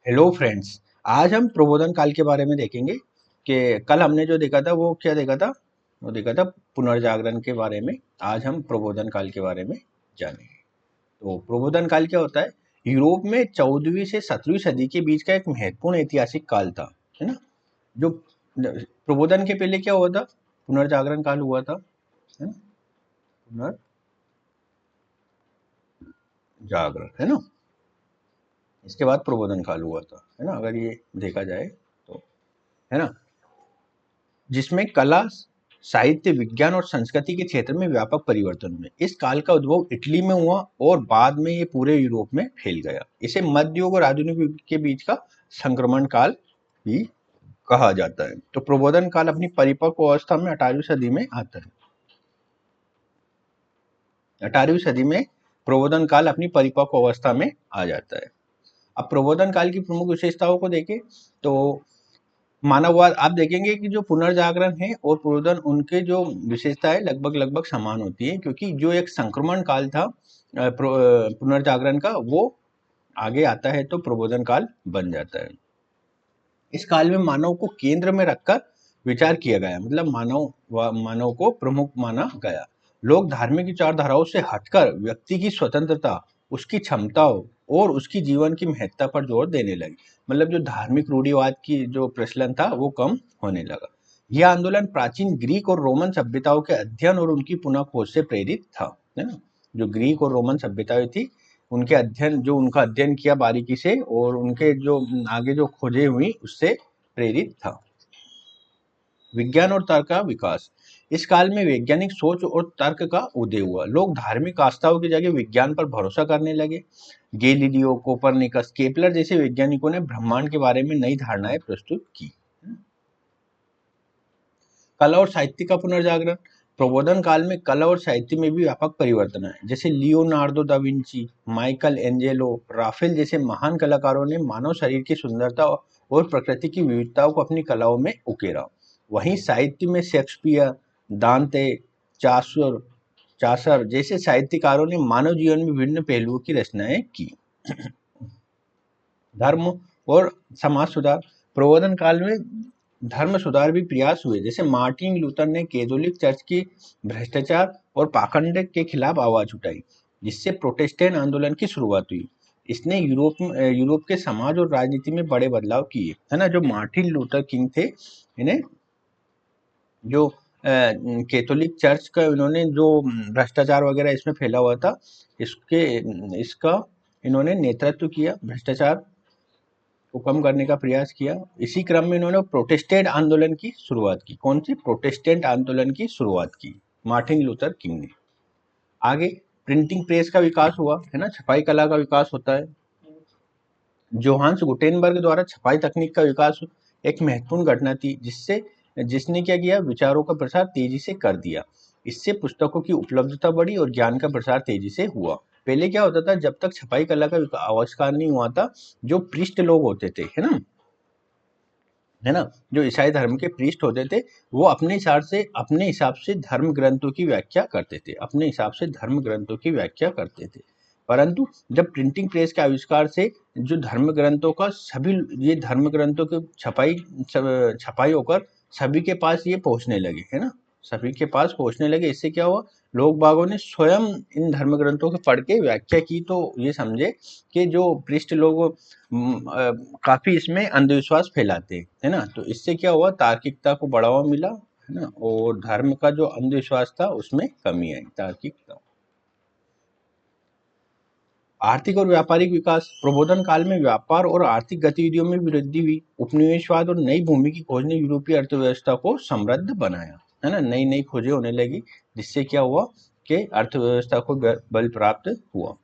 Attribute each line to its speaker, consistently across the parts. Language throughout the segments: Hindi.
Speaker 1: Hello friends. आज हम प्रबोधन काल के बारे में देखेंगे कि कल हमने जो देखा था वो क्या देखा था। वो देखा था पुनर्जागरण के बारे में। आज हम प्रबोधन काल के बारे में जानेंगे। तो प्रबोधन काल क्या होता है? यूरोप में 14वीं से 17वीं सदी के बीच का एक महत्वपूर्ण ऐतिहासिक काल था, है ना। जो प्रबोधन के पहले क्या हुआ था? पुनर्जागरण काल हुआ था, है ना। पुनर्जागरण, है ना। इसके बाद प्रबोधन काल हुआ था, है ना, अगर ये देखा जाए तो, है ना। जिसमें कला, साहित्य, विज्ञान और संस्कृति के क्षेत्र में व्यापक परिवर्तन हुए। इस काल का उद्भव इटली में हुआ और बाद में ये पूरे यूरोप में फैल गया। इसे मध्य युग और आधुनिक युग के बीच का संक्रमण काल भी कहा जाता है। तो प्रबोधन काल अपनी परिपक्व अवस्था में 18वीं सदी में आता है। 18वीं सदी में प्रबोधन काल अपनी परिपक्व अवस्था में आ जाता है। अब प्रबोधन काल की प्रमुख विशेषताओं को देखें तो मानववाद, आप देखेंगे कि जो पुनर्जागरण है और प्रबोधन, उनके जो विशेषताएं लगभग लगभग समान होती है, क्योंकि जो एक संक्रमण काल था पुनर्जागरण का, वो आगे आता है तो प्रबोधन काल बन जाता है। इस काल में मानव को केंद्र में रखकर विचार किया गया, मतलब मानव को प्रमुख माना गया। लोग धार्मिक विचारधाराओं से हटकर व्यक्ति की स्वतंत्रता, उसकी क्षमताओं और उसकी जीवन की महत्ता पर जोर देने लगे। मतलब जो धार्मिक रूढ़िवाद की जो प्रचलन था वो कम होने लगा। यह आंदोलन प्राचीन ग्रीक और रोमन सभ्यताओं के अध्ययन और उनकी पुनः खोज से प्रेरित था, है ना। जो ग्रीक और रोमन सभ्यताएं थी, उनके अध्ययन, जो उनका अध्ययन किया बारीकी से और उनके जो आगे जो खोजें हुई उससे प्रेरित था। विज्ञान और तर्क का विकास। इस काल में वैज्ञानिक सोच और तर्क का उदय हुआ। लोग धार्मिक आस्थाओं की जगह विज्ञान पर भरोसा करने लगे। गैलीलियो, कोपरनिकस, केपलर जैसे वैज्ञानिकों ने ब्रह्मांड के बारे में नई धारणाएं प्रस्तुत की। कला और साहित्य का पुनर्जागरण। प्रबोधन काल में कला और साहित्य में भी व्यापक परिवर्तन आए। जैसे Leonardo da Vinci, Michelangelo, Rafale जैसे महान कलाकारों ने मानव शरीर की सुंदरता और प्रकृति की विविधताओं को अपनी कलाओं में उकेरा। वहीं साहित्य में शेक्सपियर, दांते, चासर चासर जैसे साहित्यकारों ने मानव जीवन में विभिन्न पहलुओं की रचनाएं की। धर्म और समाज सुधार। प्रबोधन काल में धर्म सुधार भी प्रयास हुए। जैसे मार्टिन लूथर ने कैथोलिक चर्च की भ्रष्टाचार और पाखंड के खिलाफ आवाज उठाई, जिससे प्रोटेस्टेंट आंदोलन की शुरुआत हुई। इसने यूरोप के समाज और राजनीति में बड़े बदलाव किए, है ना। जो मार्टिन लूथर किंग थे, इन्हें जो कैथोलिक चर्च का इन्होंने जो भ्रष्टाचार वगैरह इसमें फैला हुआ था, इसका इन्होंने नेतृत्व किया, भ्रष्टाचार को कम करने का प्रयास किया। इसी क्रम में इन्होंने प्रोटेस्टेंट आंदोलन की शुरुआत की। कौन सी? प्रोटेस्टेंट आंदोलन की शुरुआत की मार्टिन लूथर किंग ने। आगे प्रिंटिंग प्रेस का विकास हुआ, है ना, छपाई कला का विकास होता है। जोहान्स गुटेनबर्ग द्वारा छपाई तकनीक का विकास एक महत्वपूर्ण घटना थी, जिसने क्या किया? विचारों का प्रसार तेजी से कर दिया। इससे पुस्तकों की उपलब्धता बढ़ी और ज्ञान का प्रसार तेजी से हुआ। पहले क्या होता था, जब तक छपाई कला का आविष्कार नहीं हुआ था, जो पृष्ठ लोग होते थे, है ना, जो ईसाई धर्म के प्रीस्ट होते थे, वो अपने हिसाब से धर्म ग्रंथों की व्याख्या करते थे, अपने हिसाब से धर्म ग्रंथों की व्याख्या करते थे। परंतु जब प्रिंटिंग प्रेस के आविष्कार से जो धर्म ग्रंथों का सभी, ये धर्म ग्रंथों की छपाई होकर सभी के पास ये पहुंचने लगे, है ना, सभी के पास पहुंचने लगे। इससे क्या हुआ? लोग बागों ने स्वयं इन धर्म ग्रंथों को पढ़ के व्याख्या की, तो ये समझे कि जो पृष्ठ लोग काफी इसमें अंधविश्वास फैलाते हैं, है ना। तो इससे क्या हुआ? तार्किकता को बढ़ावा मिला, है ना, और धर्म का जो अंधविश्वास था उसमें कमी आई, तार्किकता। आर्थिक और व्यापारिक विकास। प्रबोधन काल में व्यापार और आर्थिक गतिविधियों में वृद्धि हुई। उपनिवेशवाद और नई भूमि की खोज ने यूरोपीय अर्थव्यवस्था को समृद्ध बनाया, है ना। नई नई खोजें होने लगी, जिससे क्या हुआ कि अर्थव्यवस्था को बल प्राप्त हुआ।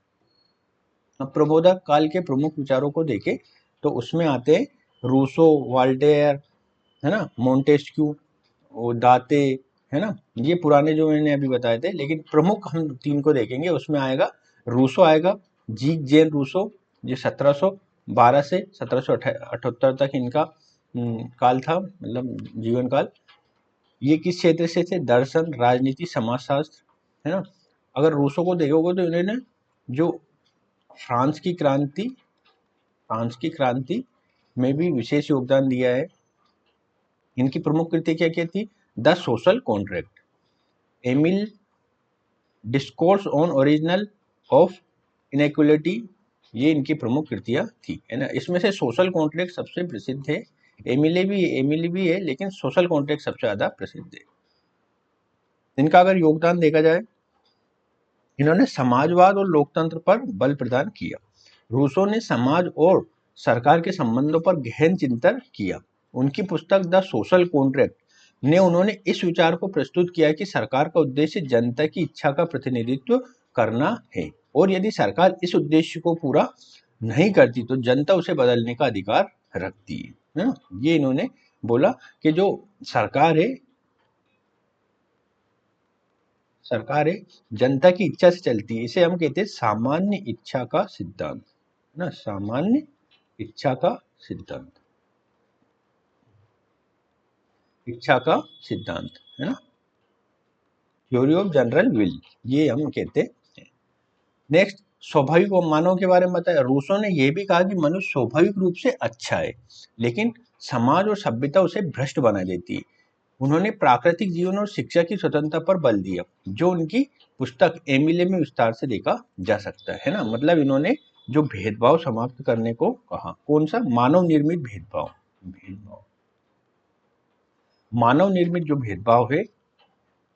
Speaker 1: अब प्रबोधक काल के प्रमुख विचारों को देखें तो उसमें आते हैं रूसो, वाल्टेयर, है ना, मोंटेस्क्यू और दाते, है ना। ये पुराने जो मैंने अभी बताए थे, लेकिन प्रमुख हम तीन को देखेंगे। उसमें आएगा रूसो, आएगा जीक जेन रूसो, जो 1712 से 1778 तक इनका काल था, मतलब जीवन काल। ये किस क्षेत्र से थे? दर्शन, राजनीति, समाजशास्त्र, है ना। अगर रूसो को देखोगे तो इन्होंने जो फ्रांस की क्रांति फ्रांस की क्रांति में भी विशेष योगदान दिया है। इनकी प्रमुख कृति क्या क्या थी? The social contract, Emile discourse on original of inequality, ये इनकी प्रमुख कृतियां थी, है ना। इसमें से सोशल कॉन्ट्रैक्ट सबसे प्रसिद्ध है। एमिली भी है, लेकिन सोशल कॉन्ट्रैक्ट सबसे ज्यादा प्रसिद्ध है। इनका अगर योगदान देखा जाए, इन्होंने समाजवाद और लोकतंत्र पर बल प्रदान किया। रूसो ने समाज और सरकार के संबंधों पर गहन चिंतन किया। उनकी पुस्तक द सोशल कॉन्ट्रैक्ट ने उन्होंने इस विचार को प्रस्तुत किया कि सरकार का उद्देश्य जनता की इच्छा का प्रतिनिधित्व करना है, और यदि सरकार इस उद्देश्य को पूरा नहीं करती तो जनता उसे बदलने का अधिकार रखती है ना। ये इन्होंने बोला कि जो सरकार है सरकार है जनता की इच्छा से चलती है। इसे हम कहते हैं सामान्य इच्छा का सिद्धांत, है ना, सामान्य इच्छा का सिद्धांत, इच्छा का सिद्धांत, है ना, थ्योरी ऑफ जनरल विल, ये हम कहते हैं। नेक्स्ट, स्वाभाविक मानव के बारे में बताया। रूसो ने यह भी कहा कि मनुष्य स्वाभाविक रूप से अच्छा है, लेकिन समाज और सभ्यता उसे भ्रष्ट बना देती है। उन्होंने प्राकृतिक जीवन और शिक्षा की स्वतंत्रता पर बल दिया, जो उनकी पुस्तक एमिले में विस्तार से देखा जा सकता है ना। मतलब इन्होंने जो भेदभाव समाप्त करने को कहा, कौन सा? मानव निर्मित भेदभाव, भेदभाव, मानव निर्मित जो भेदभाव है,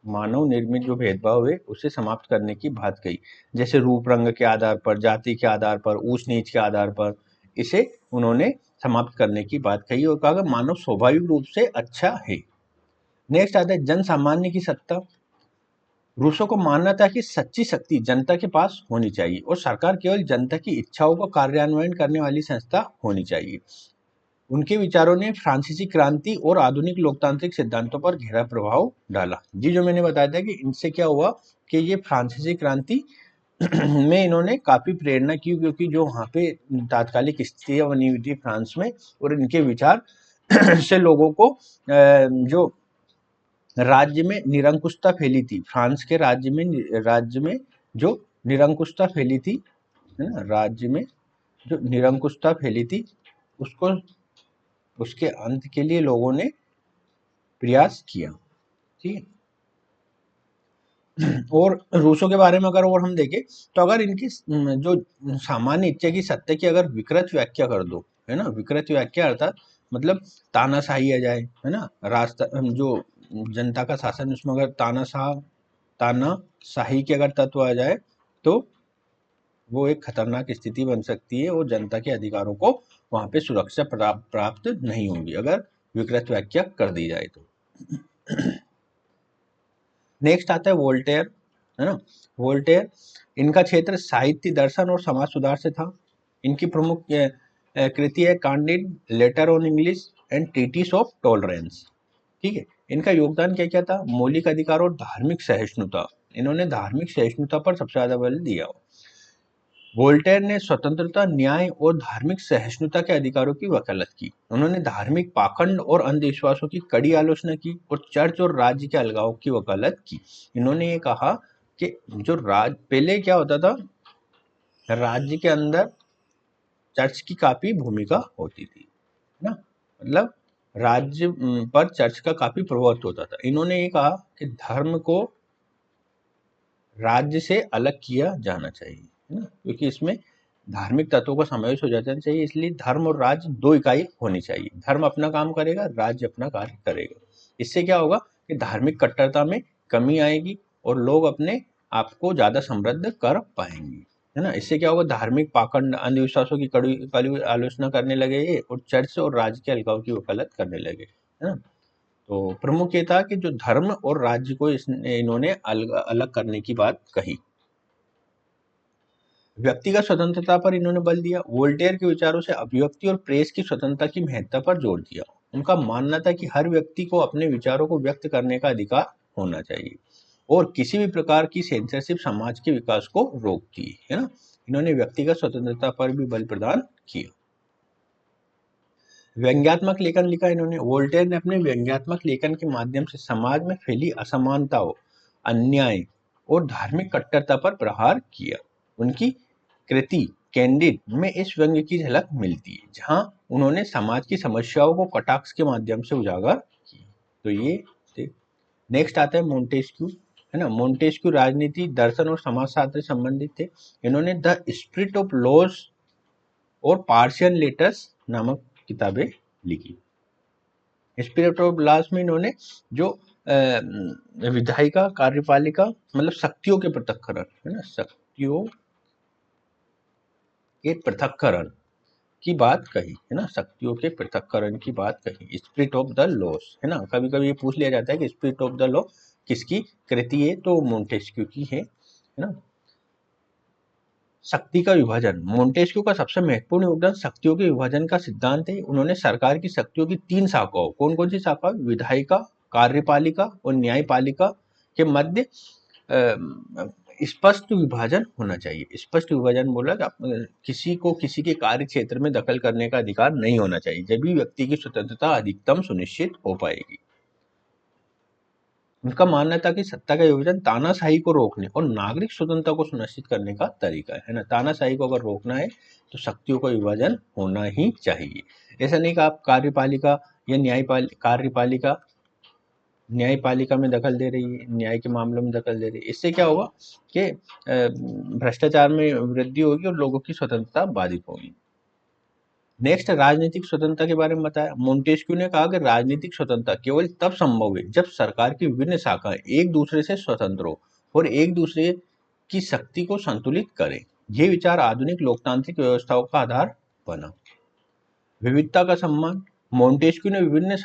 Speaker 1: मानव निर्मित जो भेदभाव है उसे समाप्त करने की बात कही। जैसे रूप रंग के आधार पर, जाति के आधार पर, ऊंच नीच के आधार पर, इसे उन्होंने समाप्त करने की बात कही और कहा कि मानव स्वाभाविक रूप से अच्छा है। नेक्स्ट आता है जन सामान्य की सत्ता। रूसो को मानना था कि सच्ची शक्ति जनता के पास होनी चाहिए और सरकार केवल जनता की इच्छाओं का कार्यान्वयन करने वाली संस्था होनी चाहिए। उनके विचारों ने फ्रांसीसी क्रांति और आधुनिक लोकतांत्रिक सिद्धांतों पर गहरा प्रभाव डाला। जी, जो मैंने बताया था कि इनसे क्या हुआ कि ये फ्रांसीसी क्रांति में इन्होंने काफी प्रेरणा की, क्योंकि जो वहाँ पे तात्कालिक स्थितियां बनी हुई थी फ्रांस में, और इनके विचार से लोगों को जो राज्य में निरंकुशता फैली थी, फ्रांस के राज्य में जो निरंकुशता फैली थी, है ना, राज्य में जो निरंकुशता फैली थी उसको, उसके अंत के लिए लोगों ने प्रयास किया। ठीक है। और रूसो के बारे में अगर और हम देखें तो अगर इनकी जो सामान्य इच्छा की सत्य की अगर विकृत व्याख्या कर दो, है ना, विकृत व्याख्या अर्थात मतलब तानाशाही आ जाए, है ना, रास्ता जो जनता का शासन, उसमें अगर तानाशाही के अगर तत्व आ जाए तो वो एक खतरनाक स्थिति बन सकती है और जनता के अधिकारों को वहां पे सुरक्षा प्राप्त नहीं होगी अगर विकृत व्याख्या कर दी जाए तो। नेक्स्ट आता है वोल्टेयर, है ना। वोल्टेयर, इनका क्षेत्र साहित्य, दर्शन और समाज सुधार से था। इनकी प्रमुख कृति है candid later on English and treatise of tolerance. ठीक है। इनका योगदान क्या क्या था? मौलिक अधिकार और धार्मिक सहिष्णुता। इन्होंने धार्मिक सहिष्णुता पर सबसे ज्यादा बल दिया। वोल्टेयर ने स्वतंत्रता, न्याय और धार्मिक सहिष्णुता के अधिकारों की वकालत की। उन्होंने धार्मिक पाखंड और अंधविश्वासों की कड़ी आलोचना की और चर्च और राज्य के अलगाव की वकालत की। इन्होंने ये कहा कि जो पहले क्या होता था, राज्य के अंदर चर्च की काफी भूमिका होती थी ना, मतलब राज्य पर चर्च का काफी प्रभुत्व होता था। इन्होंने ये कहा कि धर्म को राज्य से अलग किया जाना चाहिए, है ना, क्योंकि इसमें धार्मिक तत्वों का समावेश हो जाना चाहिए। इसलिए धर्म और राज्य दो इकाई होनी चाहिए। धर्म अपना काम करेगा, राज्य अपना कार्य करेगा। इससे क्या होगा कि धार्मिक कट्टरता में कमी आएगी और लोग अपने आप को ज्यादा समृद्ध कर पाएंगे, है ना। इससे क्या होगा, धार्मिक पाखंड, अंधविश्वासों की कड़ी आलोचना करने लगेंगे और चर्च और राज्य के अलगाव की वकालत करने लगे, है ना। तो प्रमुख ये था कि जो धर्म और राज्य को इन्होंने अलग अलग करने की बात कही। व्यक्तिगत स्वतंत्रता पर इन्होंने बल दिया। वोल्टेयर के विचारों से अभिव्यक्ति और प्रेस की स्वतंत्रता की महत्ता पर जोर दिया। उनका मानना था कि हर व्यक्ति को अपने विचारों को व्यक्त करने का अधिकार होना चाहिए और किसी भी प्रकार की सेंसरशिप समाज के विकास को रोकती है ना। इन्होंने व्यक्तिगत स्वतंत्रता पर भी बल प्रदान किया। व्यंग्यात्मक लेखन लिखा इन्होंने। वोल्टेयर ने अपने व्यंग्यात्मक लेखन के माध्यम से समाज में फैली असमानताओं, अन्याय और धार्मिक कट्टरता पर प्रहार किया। उनकी कृति कैंडिड में इस व्यंग्य की झलक मिलती है, जहां उन्होंने समाज की समस्याओं को कटाक्ष के माध्यम से उजागर किया। तो ये नेक्स्ट आता है मोंटेस्क्यू, है ना। मोंटेस्क्यू राजनीति, दर्शन और समाजशास्त्र से संबंधित थे। इन्होंने द स्पिरिट ऑफ लॉज और पार्शियल लेटर्स नामक किताबें लिखी। स्पिरिट ऑफ लॉज में इन्होंने जो विधायिका, कार्यपालिका मतलब शक्तियों के पृथक्करण, है ना, शक्तियों के पृथक्करण की बात कही, है ना, शक्तियों के पृथक्करण की बात कही। स्पिरिट ऑफ द लॉस, है ना, कभी कभी ये पूछ लिया जाता है कि स्पिरिट ऑफ द लॉ किसकी कृति है, तो मोंटेस्क्यू की है ना। शक्ति का विभाजन, मोंटेस्क्यू का सबसे महत्वपूर्ण योगदान शक्तियों के विभाजन का सिद्धांत है। उन्होंने सरकार की शक्तियों की 3 शाखाओं, कौन कौन सी शाखा, विधायिका, कार्यपालिका और न्यायपालिका के मध्य स्पष्ट विभाजन होना चाहिए। स्पष्ट विभाजन बोला कि किसी को किसी के कार्य क्षेत्र में दखल करने का अधिकार नहीं होना चाहिए, जब भी व्यक्ति की स्वतंत्रता अधिकतम सुनिश्चित हो पाएगी। उनका मानना था कि सत्ता का विभाजन तानाशाही को रोकने और नागरिक स्वतंत्रता को सुनिश्चित करने का तरीका है ना। तानाशाही को अगर रोकना है तो शक्तियों का विभाजन होना ही चाहिए। ऐसा नहीं कि आप कार्यपालिका या कार्यपालिका न्यायपालिका में दखल दे रही है, न्याय के मामलों में दखल दे रही है। इससे क्या होगा कि भ्रष्टाचार में वृद्धि होगी और लोगों की स्वतंत्रता बाधित होगी। नेक्स्ट, राजनीतिक स्वतंत्रता के बारे में बताया। मोंटेस्क्यू ने कहा कि राजनीतिक स्वतंत्रता केवल तब संभव है जब सरकार की विभिन्न शाखाएं एक दूसरे से स्वतंत्र हो और एक दूसरे की शक्ति को संतुलित करें। ये विचार आधुनिक लोकतांत्रिक व्यवस्थाओं का आधार बना। विविधता का सम्मान, मोंटेस्क्यू ने विभिन्न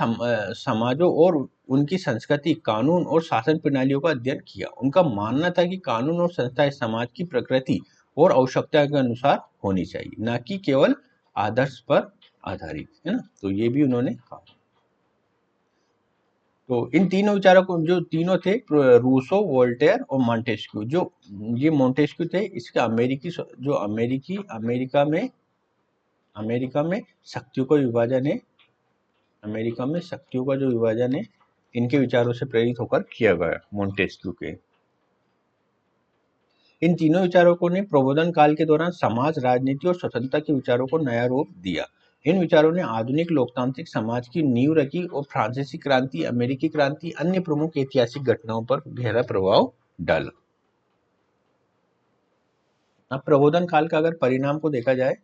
Speaker 1: समाजों और उनकी संस्कृति, कानून और शासन प्रणालियों का अध्ययन किया। उनका मानना था कि कानून और संस्थाएं समाज की प्रकृति और आवश्यकता के अनुसार होनी चाहिए, न कि केवल आदर्श पर आधारित, है ना। तो ये भी उन्होंने कहा। तो इन तीनों विचारों को, जो तीनों थे, रूसो, वोल्टेयर और मोंटेस्क्यू, जो ये मोंटेस्क्यू थे, इसका अमेरिका में शक्तियों का विभाजन है, अमेरिका में शक्तियों का जो विभाजन है, इनके विचारों से प्रेरित होकर किया गया मोंटेस्क्यू के। इन तीनों विचारकों ने प्रबोधन काल के दौरान समाज, राजनीति और स्वतंत्रता के विचारों को नया रूप दिया। इन विचारों ने आधुनिक लोकतांत्रिक समाज की नींव रखी और फ्रांसीसी क्रांति, अमेरिकी क्रांति, अन्य प्रमुख ऐतिहासिक घटनाओं पर गहरा प्रभाव डाला। अब प्रबोधन काल का अगर परिणाम को देखा जाए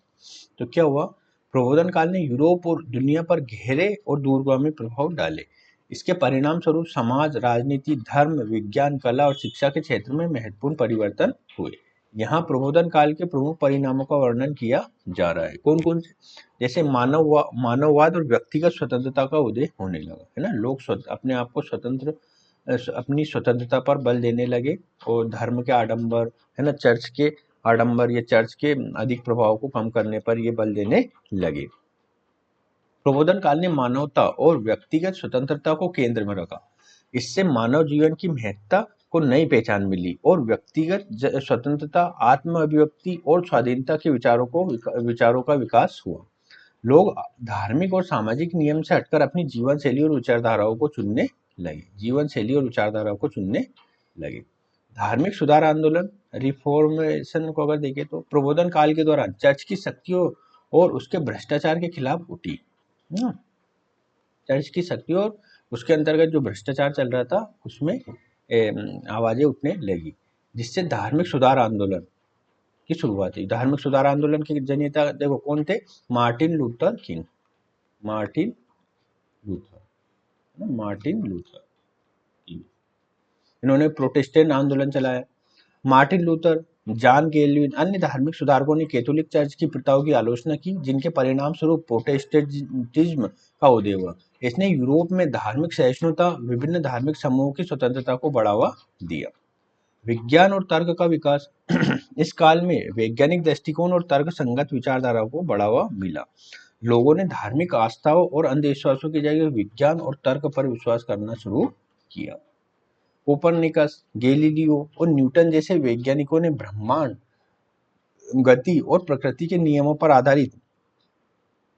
Speaker 1: तो क्या हुआ, प्रबोधन काल ने यूरोप और दुनिया पर गहरे और दूरगामी प्रभाव डाले। इसके परिणाम स्वरूप समाज, राजनीति, धर्म, विज्ञान, कला और शिक्षा के क्षेत्र में महत्वपूर्ण परिवर्तन हुए। यहाँ प्रबोधन काल के प्रमुख परिणामों का वर्णन किया जा रहा है। कौन कौन से, जैसे मानववाद और व्यक्तिगत स्वतंत्रता का उदय होने लगा, है ना। लोग अपने आप को स्वतंत्र, अपनी स्वतंत्रता पर बल देने लगे और धर्म के आडंबर, है ना, चर्च के आडंबर या चर्च के अधिक प्रभाव को कम करने पर ये बल देने लगे। प्रबोधन काल ने मानवता और व्यक्तिगत स्वतंत्रता को केंद्र में रखा। इससे मानव जीवन की महत्ता को नई पहचान मिली और व्यक्तिगत स्वतंत्रता, आत्म अभिव्यक्ति और स्वाधीनता के विचारों का विकास हुआ। लोग धार्मिक और सामाजिक नियम से हटकर अपनी जीवन शैली और विचारधाराओं को चुनने लगे। धार्मिक सुधार आंदोलन, रिफॉर्मेशन को अगर देखें तो प्रबोधन काल के दौरान चर्च की शक्तियों और उसके भ्रष्टाचार के खिलाफ उठी। चर्च की शक्ति और उसके अंतर्गत जो भ्रष्टाचार चल रहा था उसमें आवाजें उठने लगी, जिससे धार्मिक सुधार आंदोलन की शुरुआत हुई। धार्मिक सुधार आंदोलन के जनेता देखो कौन थे, मार्टिन लूथर किंग। इन्होंने प्रोटेस्टेंट आंदोलन चलाया। मार्टिन लूथर, जॉन कैल्विन, अन्य धार्मिक सुधारकों ने कैथोलिक चर्च की प्रथाओं की आलोचना की, जिनके परिणाम स्वरूप प्रोटेस्टेंटिज्म का उदय हुआ। इसने यूरोप में धार्मिक सहिष्णुता, विभिन्न धार्मिक समूहों की स्वतंत्रता को बढ़ावा दिया। विज्ञान और तर्क का विकास इस काल में वैज्ञानिक दृष्टिकोण और तर्क संगत विचारधाराओं को बढ़ावा मिला। लोगों ने धार्मिक आस्थाओं और अंधविश्वासों की जगह विज्ञान और तर्क पर विश्वास करना शुरू किया। कोपरनिकस, गैलीलियो और न्यूटन जैसे वैज्ञानिकों ने ब्रह्मांड, गति और प्रकृति के नियमों पर आधारित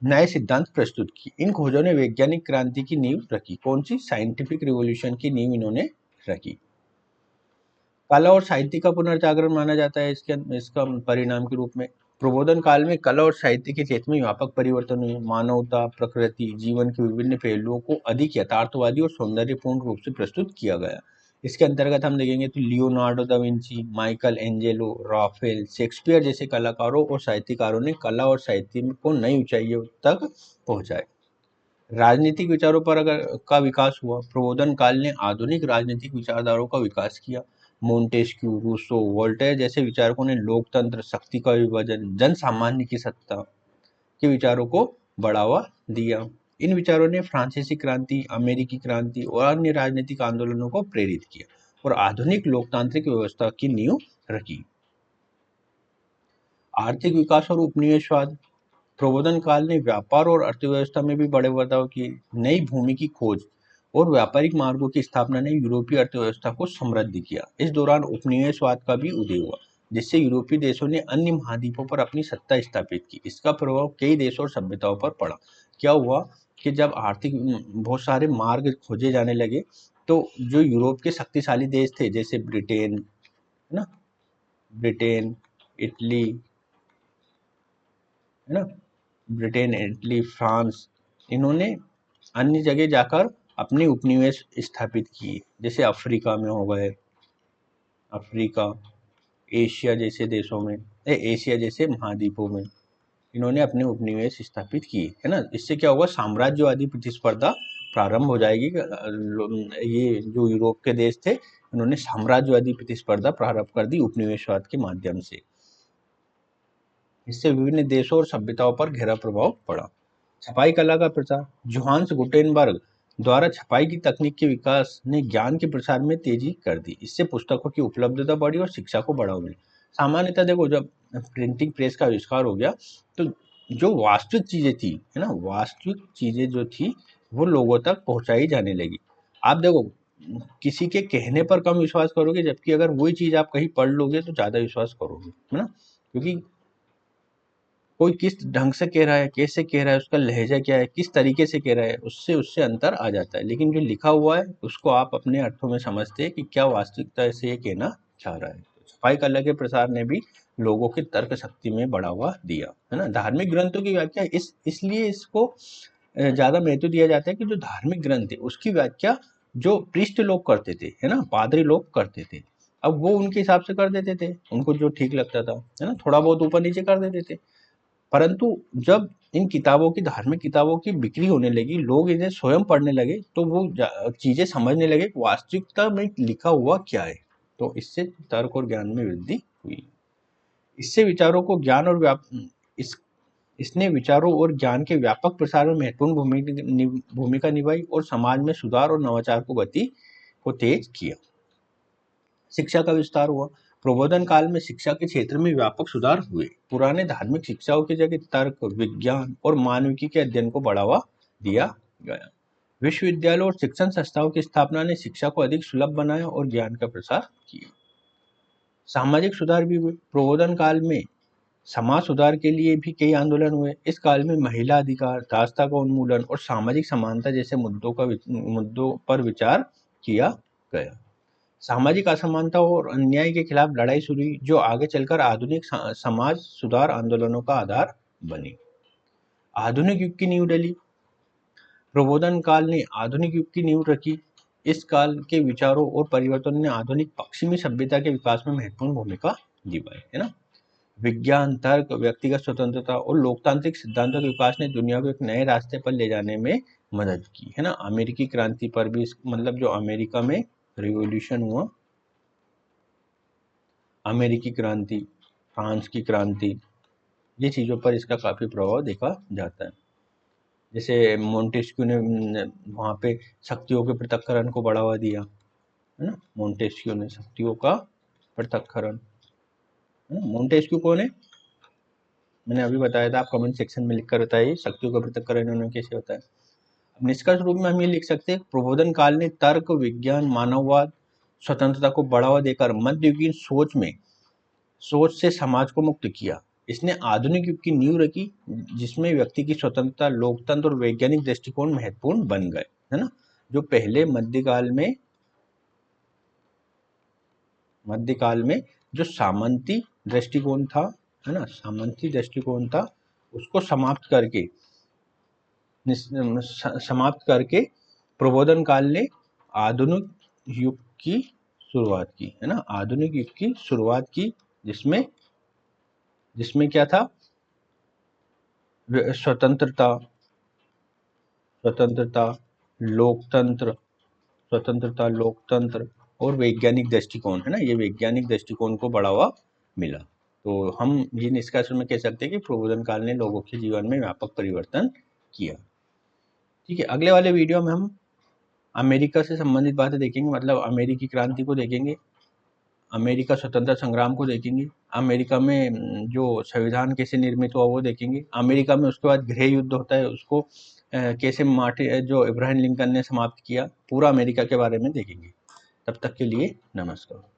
Speaker 1: नए सिद्धांत प्रस्तुत किए। इन खोजों ने वैज्ञानिक क्रांति की नींव रखी। कौन सी, साइंटिफिक रिवॉल्यूशन की नींव इन्होंने रखी। कला और साहित्य का पुनर्जागरण माना जाता है इसका परिणाम के रूप में। प्रबोधन काल में कला और साहित्य के क्षेत्र में व्यापक परिवर्तन हुए। मानवता, प्रकृति, जीवन के विभिन्न पहलुओं को अधिक यथार्थवादी और सौंदर्यपूर्ण रूप से प्रस्तुत किया गया। इसके अंतर्गत हम देखेंगे तो Leonardo da Vinci, Michelangelo, Raphael, Shakespeare जैसे कलाकारों और साहित्यकारों ने कला और साहित्य को नई ऊंचाइयों तक पहुंचाए। राजनीतिक विचारों पर का विकास हुआ। प्रबोधन काल ने आधुनिक राजनीतिक विचारधाराओं का विकास किया। मोंटेस्क्यू, रूसो, वोल्टेयर जैसे विचारकों ने लोकतंत्र, शक्ति का विभाजन, जन सामान्य की सत्ता के विचारों को बढ़ावा दिया। इन विचारों ने फ्रांसीसी क्रांति, अमेरिकी क्रांति और अन्य राजनीतिक आंदोलनों को प्रेरित किया और आधुनिक लोकतांत्रिक व्यवस्था की नींव रखी। आर्थिक विकास और उपनिवेशवाद। प्रबोधन काल ने व्यापार और अर्थव्यवस्था में भी बड़े बदलाव किए। नई भूमि की खोज और व्यापारिक मार्गों की स्थापना ने यूरोपीय अर्थव्यवस्था को समृद्ध किया। इस दौरान उपनिवेशवाद का भी उदय हुआ, जिससे यूरोपीय देशों ने अन्य महाद्वीपों पर अपनी सत्ता स्थापित की। इसका प्रभाव कई देशों और सभ्यताओं पर पड़ा। क्या हुआ कि जब आर्थिक बहुत सारे मार्ग खोजे जाने लगे, तो जो यूरोप के शक्तिशाली देश थे, जैसे ब्रिटेन, है ना, ब्रिटेन, इटली, है ना, ब्रिटेन, इटली, फ्रांस, इन्होंने अन्य जगह जाकर अपने उपनिवेश स्थापित किए, जैसे अफ्रीका में हो गए, अफ्रीका, एशिया जैसे देशों में, एशिया जैसे महाद्वीपों में इन्होंने अपने उपनिवेश स्थापित किए, है ना। इससे क्या होगा, साम्राज्यवादी प्रतिस्पर्धा प्रारंभ हो जाएगी। ये जो यूरोप के देश थे, इन्होंने साम्राज्यवादी प्रतिस्पर्धा प्रारंभ कर दी उपनिवेशवाद के माध्यम से। इससे विभिन्न देशों और सभ्यताओं पर गहरा प्रभाव पड़ा। छपाई कला का प्रचार। जोहान्स गुटेनबर्ग द्वारा छपाई की तकनीक के विकास ने ज्ञान के प्रसार में तेजी कर दी। इससे पुस्तकों की उपलब्धता बढ़ी और शिक्षा को बढ़ावा मिला। सामान्यतः देखो, जब प्रिंटिंग प्रेस का आविष्कार हो गया, तो जो वास्तविक चीजें थी, है ना, वास्तविक चीजें जो थी वो लोगों तक पहुंचाई जाने लगी। आप देखो, किसी के कहने पर कम विश्वास करोगे, जबकि अगर वही चीज आप कहीं पढ़ लोगे तो ज्यादा विश्वास करोगे, है ना। क्योंकि कोई किस ढंग से कह रहा है, कैसे कह रहा है, उसका लहजा क्या है, किस तरीके से कह रहा है, उससे अंतर आ जाता है। लेकिन जो लिखा हुआ है उसको आप अपने अर्थों में समझते हैं कि क्या वास्तविकता से ये कहना चाह रहा है। छपाई कला के प्रसार ने भी लोगों की तर्क शक्ति में बढ़ावा दिया, है ना। धार्मिक ग्रंथों की व्याख्या इसलिए इसको ज्यादा महत्व दिया जाता है कि जो धार्मिक ग्रंथ है उसकी व्याख्या जो पृष्ठ लोग करते थे, है ना, पादरी लोग करते थे। अब वो उनके हिसाब से कर देते थे, उनको जो ठीक लगता था, है ना, थोड़ा बहुत ऊपर नीचे कर देते थे। परंतु जब इन किताबों की, धार्मिक किताबों की बिक्री होने लगी, लोग इन्हें स्वयं पढ़ने लगे, तो वो चीजें समझने लगे वास्तविकता में लिखा हुआ क्या है। तो इससे तर्क और ज्ञान में वृद्धि हुई। इससे विचारों को ज्ञान और इस इसने विचारों और ज्ञान के व्यापक प्रसार में महत्वपूर्ण भूमिका निभाई और समाज में सुधार और नवाचार को तेज किया। शिक्षा का विस्तार हुआ। प्रबोधन काल में शिक्षा के क्षेत्र में व्यापक सुधार हुए। पुराने धार्मिक शिक्षाओं की जगह तर्क, विज्ञान और मानविकी के अध्ययन को बढ़ावा दिया गया। विश्वविद्यालयों और शिक्षण संस्थाओं की स्थापना ने शिक्षा को अधिक सुलभ बनाया और ज्ञान का प्रसार किया। सामाजिक सुधार भी हुए। प्रबोधन काल में समाज सुधार के लिए भी कई आंदोलन हुए। इस काल में महिला अधिकार, दासता का उन्मूलन और सामाजिक समानता जैसे मुद्दों पर विचार किया गया। सामाजिक असमानता और अन्याय के खिलाफ लड़ाई शुरू हुई, जो आगे चलकर आधुनिक समाज सुधार आंदोलनों का आधार बनी। आधुनिक युग की नींव डली। प्रबोधन काल ने आधुनिक युग की नींव रखी। इस काल के विचारों और परिवर्तन ने आधुनिक पश्चिमी सभ्यता के विकास में महत्वपूर्ण भूमिका निभाई, है ना। विज्ञान, तर्क, व्यक्तिगत स्वतंत्रता और लोकतांत्रिक सिद्धांतों के विकास ने दुनिया को एक नए रास्ते पर ले जाने में मदद की, है ना। अमेरिकी क्रांति पर भी, मतलब जो अमेरिका में रिवॉल्यूशन हुआ, अमेरिकी क्रांति, फ्रांस की क्रांति, ये चीज़ों पर इसका काफ़ी प्रभाव देखा जाता है। जैसे मोंटेस्क्यू ने वहाँ पे शक्तियों के पृथक्करण को बढ़ावा दिया, है ना। मोंटेस्क्यू ने शक्तियों का पृथक्करण, है ना। मोंटेस्क्यू कौन है, मैंने अभी बताया था, आप कमेंट सेक्शन में लिखकर बताइए शक्तियों का पृथक्करण उन्होंने कैसे होता है। निष्कर्ष रूप में हम ये लिख सकते हैं, प्रबोधन काल ने तर्क, विज्ञान, मानववाद, स्वतंत्रता को बढ़ावा देकर मध्ययुगीन सोच से समाज को मुक्त किया। इसने आधुनिक युग की नींव रखी, जिसमें व्यक्ति की स्वतंत्रता, लोकतंत्र और वैज्ञानिक दृष्टिकोण महत्वपूर्ण बन गए, है ना। जो पहले मध्यकाल में जो सामंती दृष्टिकोण था, है ना, सामंती दृष्टिकोण था, उसको समाप्त करके प्रबोधन काल ने आधुनिक युग की शुरुआत की, है ना, आधुनिक युग की शुरुआत की, जिसमें जिसमें क्या था, स्वतंत्रता स्वतंत्रता लोकतंत्र स्वतंत्रता, लोकतंत्र और वैज्ञानिक दृष्टिकोण, है ना, ये वैज्ञानिक दृष्टिकोण को बढ़ावा मिला। तो हम ये निष्कर्ष में कह सकते हैं कि प्रबोधन काल ने लोगों के जीवन में व्यापक परिवर्तन किया। ठीक है, अगले वाले वीडियो में हम अमेरिका से संबंधित बातें देखेंगे, मतलब अमेरिकी क्रांति को देखेंगे, अमेरिका स्वतंत्रता संग्राम को देखेंगे, अमेरिका में जो संविधान कैसे निर्मित हुआ वो देखेंगे, अमेरिका में उसके बाद गृह युद्ध होता है, उसको कैसे जो इब्राहिम लिंकन ने समाप्त किया, पूरा अमेरिका के बारे में देखेंगे। तब तक के लिए नमस्कार।